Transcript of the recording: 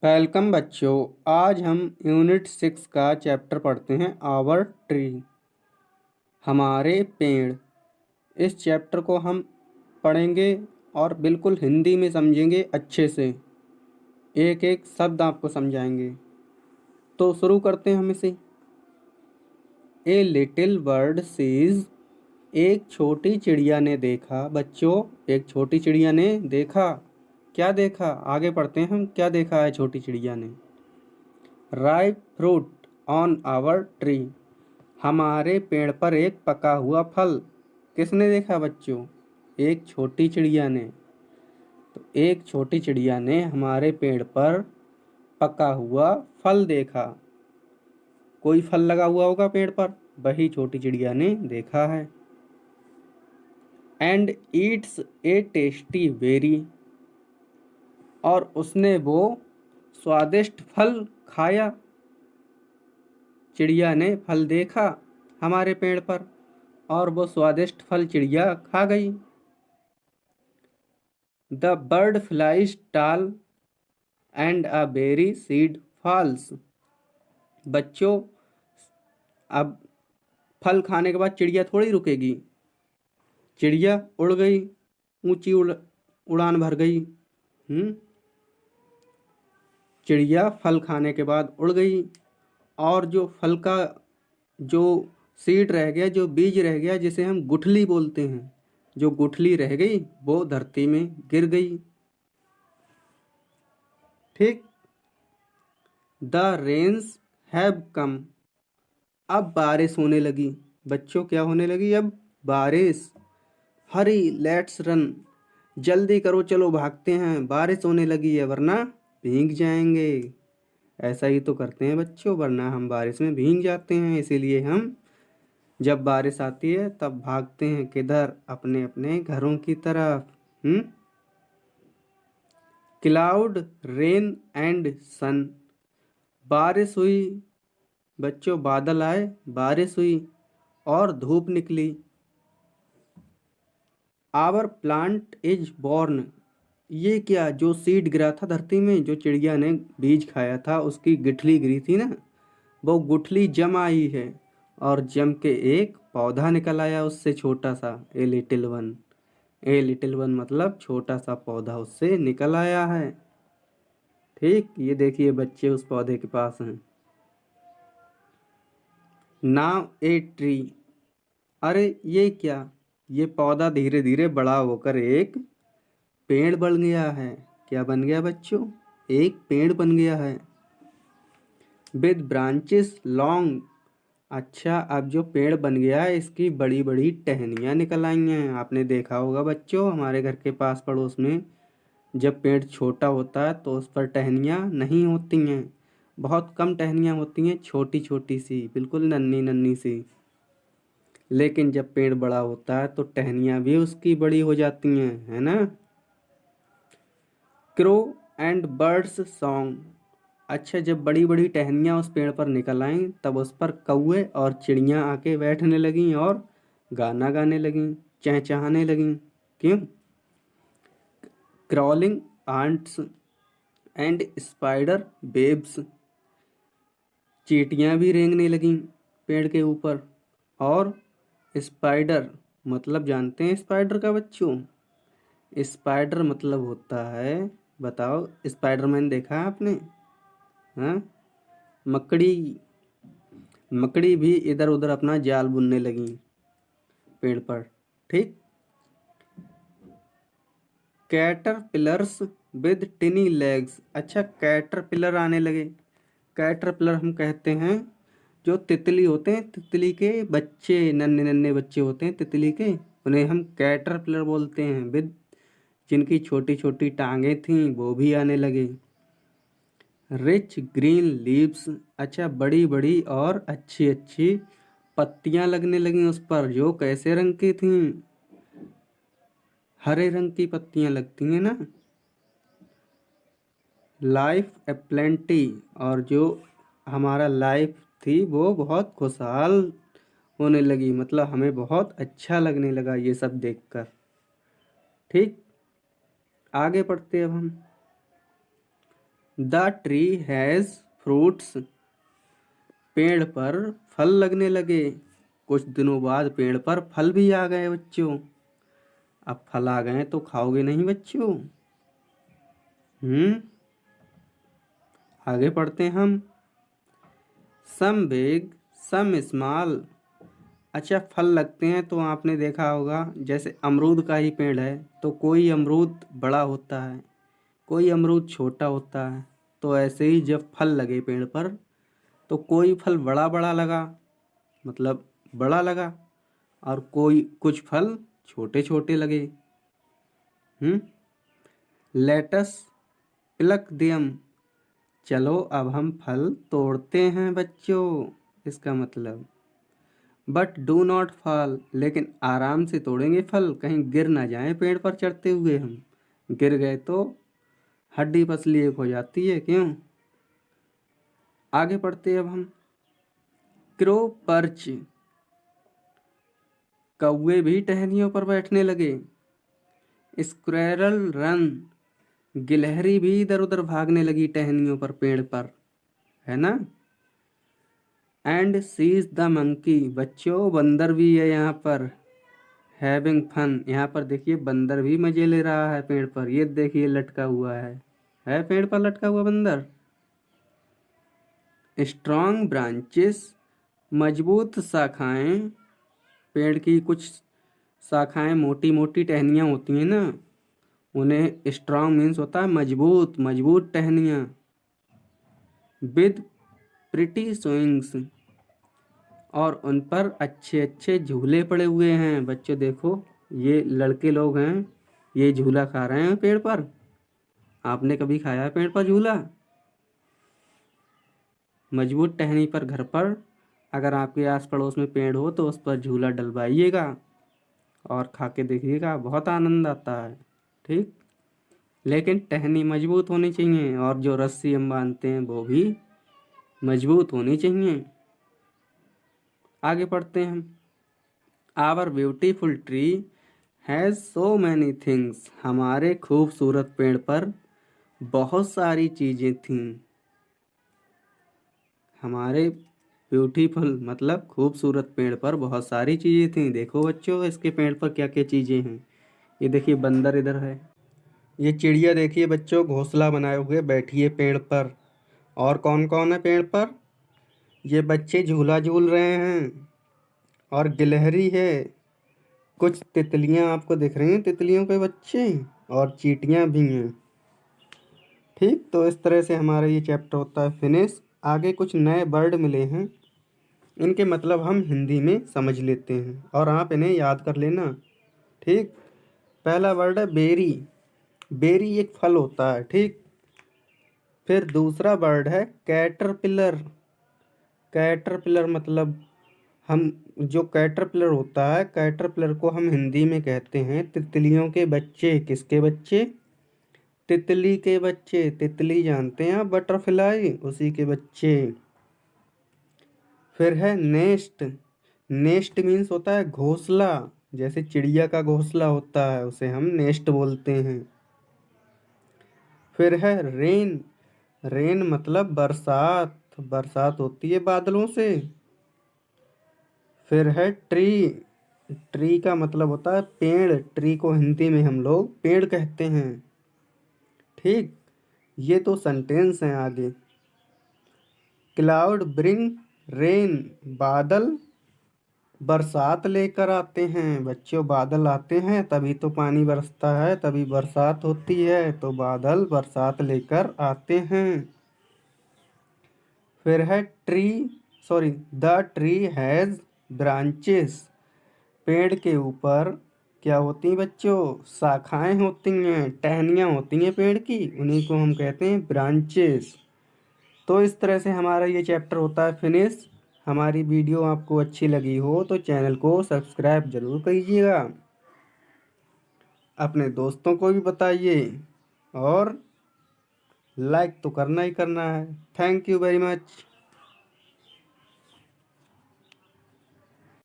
Welcome बच्चों। आज हम यूनिट 6 का चैप्टर पढ़ते हैं आवर ट्री, हमारे पेड़। इस चैप्टर को हम पढ़ेंगे और बिल्कुल हिंदी में समझेंगे अच्छे से। एक एक शब्द आपको समझाएंगे। तो शुरू करते हैं हम इसे। ए लिटिल बर्ड सीज, एक छोटी चिड़िया ने देखा। बच्चों, एक छोटी चिड़िया ने देखा। क्या देखा? आगे पढ़ते हैं हम। क्या देखा है छोटी चिड़िया ने? Ripe fruit on our tree, हमारे पेड़ पर एक पका हुआ फल। किसने देखा बच्चों? एक छोटी चिड़िया ने। तो एक छोटी चिड़िया ने हमारे पेड़ पर पका हुआ फल देखा। कोई फल लगा हुआ होगा पेड़ पर, वही छोटी चिड़िया ने देखा है। And eats a tasty berry, और उसने वो स्वादिष्ट फल खाया। चिड़िया ने फल देखा हमारे पेड़ पर और वो स्वादिष्ट फल चिड़िया खा गई। The bird flies tall and a berry seed falls. बच्चों, अब फल खाने के बाद चिड़िया थोड़ी रुकेगी। चिड़िया उड़ गई, ऊंची उड़ान भर गई। चिड़िया फल खाने के बाद उड़ गई और जो फल का जो सीड रह गया, जो बीज रह गया, जिसे हम गुठली बोलते हैं, जो गुठली रह गई वो धरती में गिर गई। ठीक। द रेन्स हैव कम, अब बारिश होने लगी। बच्चों, क्या होने लगी? अब बारिश। हरी लेट्स रन, जल्दी करो, चलो भागते हैं, बारिश होने लगी है वरना भीग जाएंगे। ऐसा ही तो करते हैं बच्चों, वरना हम बारिश में भीग जाते हैं। इसीलिए हम जब बारिश आती है तब भागते हैं किधर? अपने अपने घरों की तरफ। क्लाउड रेन एंड सन, बारिश हुई बच्चों, बादल आए, बारिश हुई और धूप निकली। आवर प्लांट इज बॉर्न, ये क्या? जो सीड गिरा था धरती में, जो चिड़िया ने बीज खाया था, उसकी गुठली गिरी थी ना, वो गुठली जम आई है और जम के एक पौधा निकल आया उससे, छोटा सा। A little one, a little one मतलब छोटा सा पौधा उससे निकल आया है। ठीक, ये देखिए बच्चे उस पौधे के पास हैं। नाउ ए ट्री, अरे ये क्या? ये पौधा धीरे धीरे बड़ा होकर एक पेड़ बन गया है। क्या बन गया बच्चों? एक पेड़ बन गया है। विद ब्रांचेस लॉन्ग, अच्छा, अब जो पेड़ बन गया है इसकी बड़ी बड़ी टहनियाँ निकल आई हैं। आपने देखा होगा बच्चों, हमारे घर के पास पड़ोस में जब पेड़ छोटा होता है तो उस पर टहनियाँ नहीं होती हैं। बहुत कम टहनियाँ होती हैं, छोटी छोटी सी, बिल्कुल नन्ही नन्ही सी। लेकिन जब पेड़ बड़ा होता है तो टहनियाँ भी उसकी बड़ी हो जाती हैं, है ना? क्रो एंड बर्ड्स सॉन्ग, अच्छा, जब बड़ी बड़ी टहनियाँ उस पेड़ पर निकल आईं तब उस पर कौवे और चिड़ियाँ आके बैठने लगीं और गाना गाने लगीं, चहचहाने लगीं। क्यों? Crawling ants and spider webs, चींटियाँ भी रेंगने लगीं पेड़ के ऊपर। और स्पाइडर मतलब जानते हैं स्पाइडर का बच्चों? स्पाइडर मतलब होता है, बताओ, स्पाइडरमैन देखा है आपने? हाँ, मकड़ी। मकड़ी भी इधर उधर अपना जाल बुनने लगी पेड़ पर। ठीक। कैटरपिलर्स विद टिनी लेग्स, अच्छा, कैटरपिलर आने लगे। कैटरपिलर हम कहते हैं जो तितली होते हैं, तितली के बच्चे, नन्हे नन्हे बच्चे होते हैं तितली के, उन्हें हम कैटरपिलर बोलते हैं। विद, जिनकी छोटी छोटी टांगे थीं वो भी आने लगे। रिच ग्रीन लीव्स, अच्छा, बड़ी बड़ी और अच्छी अच्छी पत्तियां लगने लगी उस पर, जो कैसे रंग की थीं? हरे रंग की पत्तियां लगती हैं ना। लाइफ ए प्लेंटी, और जो हमारा लाइफ थी वो बहुत खुशहाल होने लगी, मतलब हमें बहुत अच्छा लगने लगा ये सब देखकर। ठीक, आगे पढ़ते अब हम। The tree has fruits. पेड़ पर फल लगने लगे। कुछ दिनों बाद पेड़ पर फल भी आ गए बच्चों। अब फल आ गए तो खाओगे नहीं बच्चों? आगे पढ़ते हैं हम। Some big some small. अच्छा, फल लगते हैं तो आपने देखा होगा, जैसे अमरूद का ही पेड़ है तो कोई अमरूद बड़ा होता है, कोई अमरूद छोटा होता है। तो ऐसे ही जब फल लगे पेड़ पर तो कोई फल बड़ा बड़ा लगा, मतलब बड़ा लगा, और कोई कुछ फल छोटे छोटे लगे। Let's pluck them. चलो अब हम फल तोड़ते हैं बच्चों, इसका मतलब। But do not fall. लेकिन आराम से तोड़ेंगे फल, कहीं गिर ना जाए पेड़ पर चढ़ते हुए हम। गिर गए तो हड्डी पसली एक हो जाती है, क्यों? आगे पढ़ते अब हम। Crow perch. कौवे भी टहनियों पर बैठने लगे। Squirrel run. गिलहरी भी इधर उधर भागने लगी टहनियों पर, पेड़ पर, है ना। And sees the monkey. बच्चों बंदर भी है यहाँ पर। Having fun. यहाँ पर देखिए बंदर भी मजे ले रहा है पेड़ पर। ये देखिए लटका हुआ है पेड़ पर लटका हुआ बंदर। Strong branches. मजबूत शाखाएं। पेड़ की कुछ शाखाएं मोटी मोटी टहनियाँ होती हैं ना, उन्हें स्ट्रॉन्ग मीन्स होता है मजबूत, मजबूत टहनियाँ। With pretty swings. और उन पर अच्छे अच्छे झूले पड़े हुए हैं। बच्चों देखो, ये लड़के लोग हैं, ये झूला खा रहे हैं पेड़ पर। आपने कभी खाया है पेड़ पर झूला? मजबूत टहनी पर घर पर अगर आपके आस पड़ोस में पेड़ हो तो उस पर झूला डलवाइएगा और खा के देखिएगा, बहुत आनंद आता है। ठीक, लेकिन टहनी मजबूत होनी चाहिए और जो रस्सी हम बांधते हैं वो भी मजबूत होनी चाहिए। आगे पढ़ते हैं हम। Our beautiful tree has so many things. हमारे खूबसूरत पेड़ पर बहुत सारी चीज़ें थीं। हमारे ब्यूटीफुल मतलब खूबसूरत पेड़ पर बहुत सारी चीज़ें थीं। देखो बच्चों, इसके पेड़ पर क्या क्या चीज़ें हैं। ये देखिए बंदर इधर है। ये चिड़िया देखिए बच्चों, घोंसला बनाए हुए बैठी है पेड़ पर। और कौन कौन है पेड़ पर? ये बच्चे झूला झूल रहे हैं और गिलहरी है। कुछ तितलियां आपको दिख रही हैं, तितलियों के बच्चे, और चींटियां भी हैं। ठीक, तो इस तरह से हमारा ये चैप्टर होता है फिनिश। आगे कुछ नए वर्ड मिले हैं, इनके मतलब हम हिंदी में समझ लेते हैं और आप इन्हें याद कर लेना। ठीक, पहला वर्ड है बेरी। बेरी एक फल होता है। ठीक, फिर दूसरा वर्ड है कैटरपिलर। कैटरपिलर मतलब हम जो कैटरपिलर होता है, कैटरपिलर को हम हिंदी में कहते हैं तितलियों के बच्चे। किसके बच्चे? तितली के बच्चे। तितली जानते हैं आप, बटरफ्लाई, उसी के बच्चे। फिर है नेस्ट। नेस्ट मीन्स होता है घोंसला। जैसे चिड़िया का घोंसला होता है उसे हम नेस्ट बोलते हैं। फिर है रेन। रेन मतलब बरसात। बरसात होती है बादलों से। फिर है ट्री। ट्री का मतलब होता है पेड़। ट्री को हिंदी में हम लोग पेड़ कहते हैं। ठीक, ये तो सेंटेंस हैं। आगे क्लाउड ब्रिंग रेन। बादल बरसात लेकर आते हैं। बच्चों बादल आते हैं तभी तो पानी बरसता है, तभी बरसात होती है, तो बादल बरसात लेकर आते हैं। फिर है द ट्री हैज़ ब्रांचेस। पेड़ के ऊपर क्या होती हैं बच्चों? शाखाएं होती हैं, टहनियाँ होती हैं पेड़ की, उन्हीं को हम कहते हैं ब्रांचेस। तो इस तरह से हमारा ये चैप्टर होता है फिनिश। हमारी वीडियो आपको अच्छी लगी हो तो चैनल को सब्सक्राइब जरूर कीजिएगा, अपने दोस्तों को भी बताइए और लाइक तो करना ही करना है। Thank you very much.